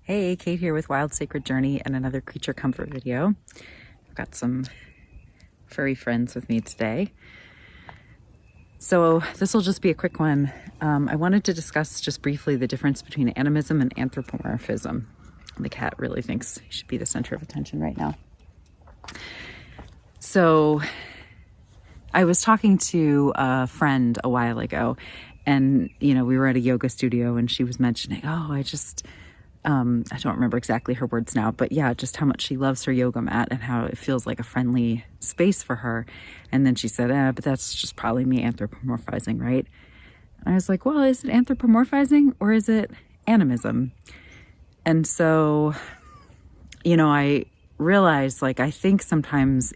Hey, Kate here with Wild Sacred Journey and another creature comfort video. I've got some furry friends with me today. So this will just be a quick one. I wanted to discuss just briefly the difference between animism and anthropomorphism. The cat really thinks he should be the center of attention right now. So I was talking to a friend a while ago, and we were at a yoga studio and she was mentioning, I don't remember exactly her words now, but yeah, just how much she loves her yoga mat and how it feels like a friendly space for her. And then she said, but that's just probably me anthropomorphizing, right? And I was like, well, is it anthropomorphizing or is it animism? And so, I realized, I think sometimes,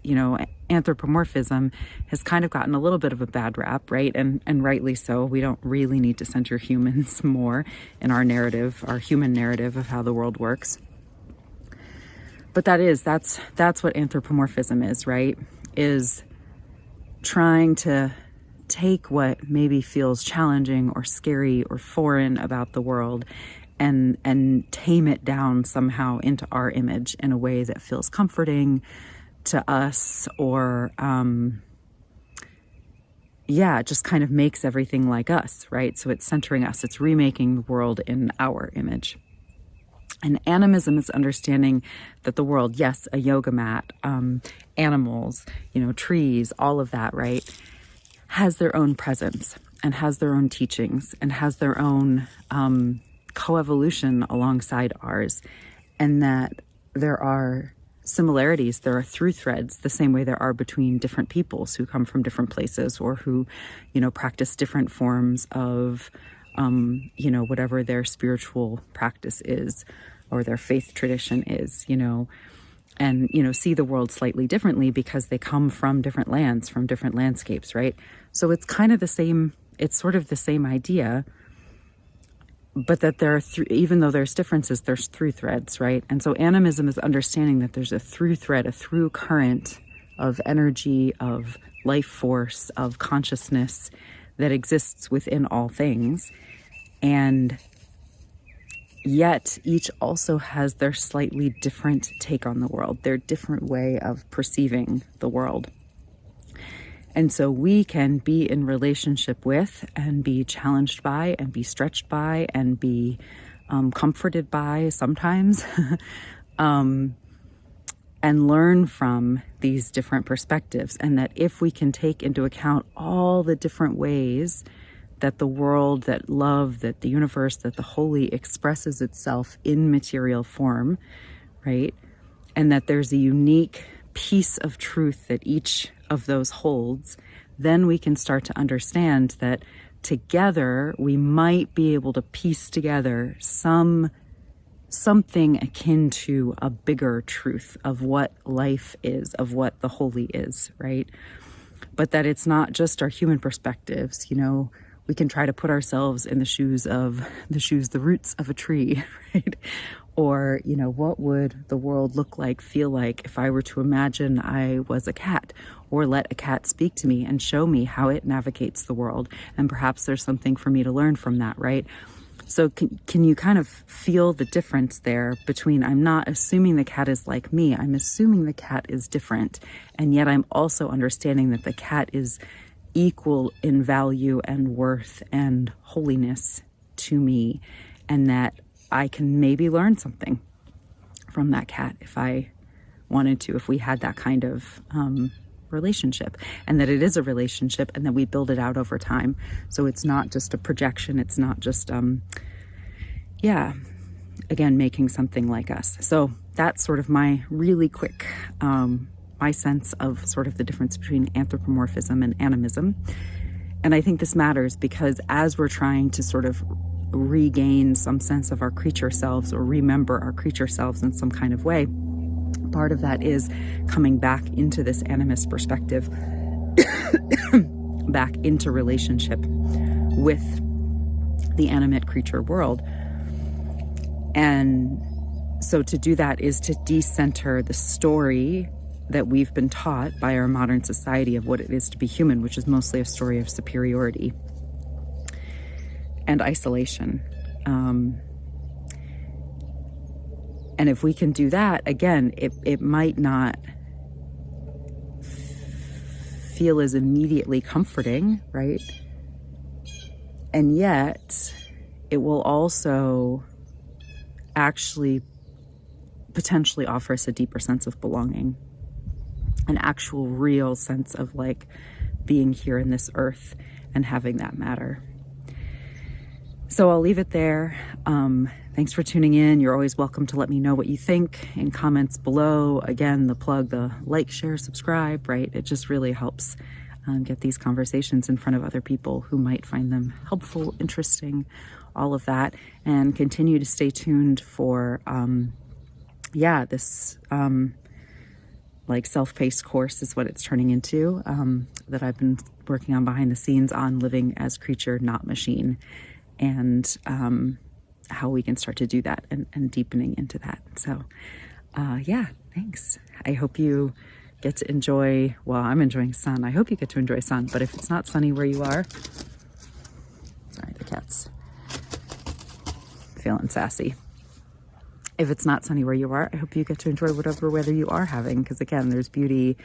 anthropomorphism has kind of gotten a little bit of a bad rap, right? And rightly so. We don't really need to center humans more in our narrative, our human narrative of how the world works. But that's what anthropomorphism is, right? Is trying to take what maybe feels challenging or scary or foreign about the world and tame it down somehow into our image in a way that feels comforting to us, or it just kind of makes everything like us, right? So it's centering us, it's remaking the world in our image. And animism is understanding that the world, yes, a yoga mat, animals, trees, all of that, right, has their own presence and has their own teachings and has their own coevolution alongside ours, and that there are similarities, there are through threads, the same way there are between different peoples who come from different places or who, practice different forms of, whatever their spiritual practice is or their faith tradition is, and, see the world slightly differently because they come from different lands, from different landscapes, right? So it's kind of the same, it's sort of the same idea, but that there are, even though there's differences, there's through threads, right? And so animism is understanding that there's a through thread, a through current of energy, of life force, of consciousness that exists within all things. And yet each also has their slightly different take on the world, their different way of perceiving the world. And so we can be in relationship with and be challenged by and be stretched by and be comforted by sometimes and learn from these different perspectives. And that if we can take into account all the different ways that the world, that love, that the universe, that the holy expresses itself in material form, right? And that there's a unique piece of truth that each of those holds, then we can start to understand that together we might be able to piece together something akin to a bigger truth of what life is, of what the holy is, right? But that it's not just our human perspectives. We can try to put ourselves in the roots of a tree, right? Or, what would the world look like, feel like if I were to imagine I was a cat, or let a cat speak to me and show me how it navigates the world. And perhaps there's something for me to learn from that, right? So can you kind of feel the difference there between, I'm not assuming the cat is like me, I'm assuming the cat is different. And yet I'm also understanding that the cat is equal in value and worth and holiness to me, and that I can maybe learn something from that cat if I wanted to, if we had that kind of relationship, and that it is a relationship and that we build it out over time. So it's not just a projection. It's not just, again, making something like us. So that's sort of my really quick, my sense of sort of the difference between anthropomorphism and animism. And I think this matters because as we're trying to sort of regain some sense of our creature selves or remember our creature selves in some kind of way, part of that is coming back into this animist perspective, back into relationship with the animate creature world. And so to do that is to decenter the story that we've been taught by our modern society of what it is to be human, which is mostly a story of superiority and isolation. And if we can do that, again, it might not feel as immediately comforting, right? And yet it will also actually potentially offer us a deeper sense of belonging, an actual real sense of like being here in this earth and having that matter. So I'll leave it there. Thanks for tuning in. You're always welcome to let me know what you think in comments below. Again, the plug, the like, share, subscribe, right? It just really helps get these conversations in front of other people who might find them helpful, interesting, all of that. And continue to stay tuned for, this like self-paced course is what it's turning into, that I've been working on behind the scenes on living as creature, not machine. And how we can start to do that and deepening into that. So, thanks. I hope you get to enjoy, well, I'm enjoying sun. I hope you get to enjoy sun, but if it's not sunny where you are, sorry, the cat's feeling sassy. If it's not sunny where you are, I hope you get to enjoy whatever weather you are having, because again, there's beauty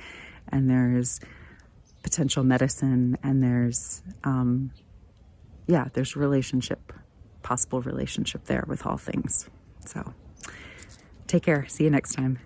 and there's potential medicine and there's, there's relationship, possible relationship there with all things. So take care. See you next time.